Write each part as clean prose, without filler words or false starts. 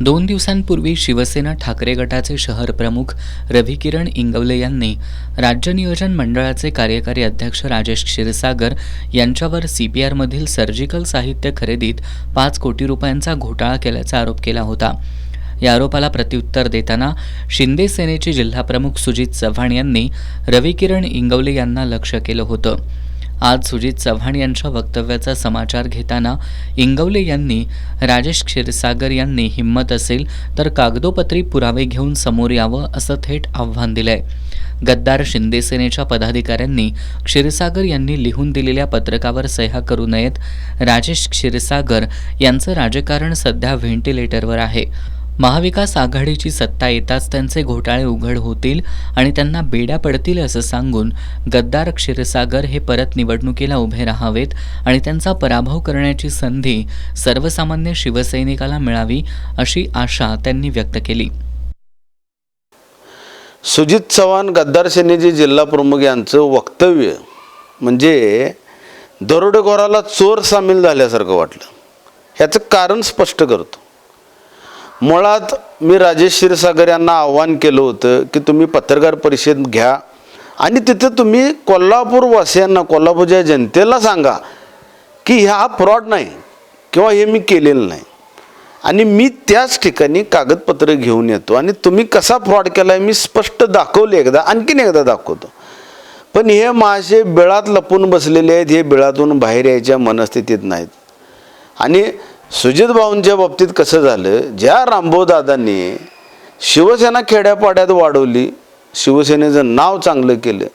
2 दिवसांपूर्वी शिवसेना ठाकरे गटाचे शहर प्रमुख रविकिरण इंगवले यांनी राज्य नियोजन मंडळाचे कार्यकारी अध्यक्ष राजेश क्षीरसागर यांच्यावर CPRमधील सर्जिकल साहित्य खरेदीत 5 कोटी रुपयांचा घोटाळा केल्याचा आरोप केला होता। या आरोपाला प्रत्युत्तर देताना शिंदे सेनेचे जिल्हाप्रमुख सुजित चव्हाण यांनी रविकिरण इंगवले यांना लक्ष्य केलं होतं। आज सुजित चव्हाण यांच्या वक्तव्याचा समाचार घेताना इंगवले यांनी राजेश क्षीरसागर यांनी हिम्मत असेल तर कागदोपत्री पुरावे घेऊन समोर यावं असं थेट आव्हान दिलंय। गद्दार शिंदे सेनेच्या पदाधिकाऱ्यांनी क्षीरसागर यांनी लिहून दिलेल्या पत्रकावर सह्या करू नयेत। राजेश क्षीरसागर यांचं राजकारण सध्या व्हेंटिलेटरवर आहे। महाविकास आघाडीची सत्ता येताच त्यांचे घोटाळे उघड होतील आणि त्यांना बेड्या पडतील असं सांगून गद्दार क्षीरसागर हे परत निवडणुकीला उभे राहावेत आणि त्यांचा पराभव करण्याची संधी सर्वसामान्य शिवसैनिकाला मिळावी अशी आशा त्यांनी व्यक्त केली। सुजित चव्हाण गद्दार सेनेचे जिल्हा प्रमुख यांचं वक्तव्य म्हणजे दरोडेखोराला चोर सामील झाल्यासारखं वाटलं। ह्याचं कारण स्पष्ट करतो। मुळात मी राजेश क्षीरसागर यांना आव्हान केलं होतं की तुम्ही पत्रकार परिषद घ्या आणि तिथं तुम्ही कोल्हापूर वासियांना, कोल्हापूरच्या जनतेला सांगा की हा फ्रॉड नाही किंवा हे मी केलेलं नाही आणि मी त्याच ठिकाणी कागदपत्र घेऊन येतो आणि तुम्ही कसा फ्रॉड केला मी स्पष्ट दाखवले, एकदा आणखीन एकदा दाखवतो। पण हे माझे बिळात लपून बसलेले आहेत, हे बिळातून बाहेर यायच्या मनस्थितीत नाहीत। आणि सुजित भाऊंच्या बाबतीत कसं झालं, ज्या रामभाऊ दादांनी शिवसेना खेड्यापाड्यात वाढवली, शिवसेनेचं नाव चांगलं केलं,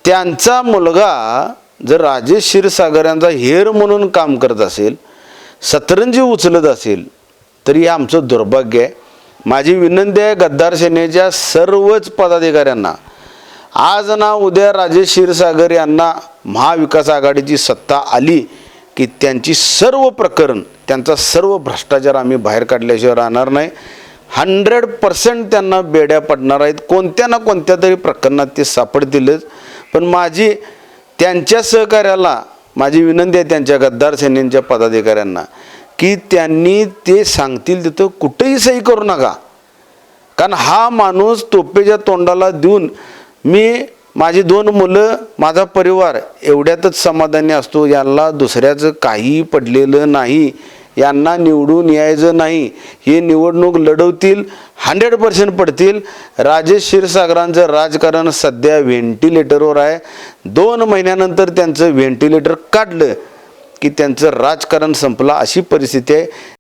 त्यांचा मुलगा जर राजेश क्षीरसागर यांचा हेर म्हणून काम करत असेल, सतरंजी उचलत असेल, तरी आमचं दुर्भाग्य आहे। माझी विनंती आहे गद्दार सेनेच्या सर्वच पदाधिकाऱ्यांना, आज ना उद्या राजेश क्षीरसागर यांना महाविकास आघाडीची सत्ता आली की त्यांची सर्व प्रकरण, त्यांचा सर्व भ्रष्टाचार आम्ही बाहेर काढल्याशिवाय राहणार नाही। 100% त्यांना बेड्या पडणार आहेत, कोणत्या ना कोणत्या तरी प्रकरणात ते सापडतीलच। पण माझी त्यांच्या सहकार्याला माझी विनंती आहे, त्यांच्या गद्दार सेनेच्या पदाधिकाऱ्यांना, की त्यांनी ते सांगतील तिथं कुठेही सही करू नका। कारण हा माणूस तोपेच्या तोंडाला देऊन मी माझी 2 मुलं, माझा परिवार एवढ्यातच समाधानी असतो, यांना दुसऱ्याचं काही पडलेलं नाही, यांना निवडून यायचं नाही, हे निवडणूक लढवतील, 100% पडतील। राजेश क्षीरसागरांचं राजकारण सध्या व्हेंटिलेटरवर आहे। 2 महिन्यानंतर त्यांचं व्हेंटिलेटर काढलं की त्यांचं राजकारण संपलं, अशी परिस्थिती आहे।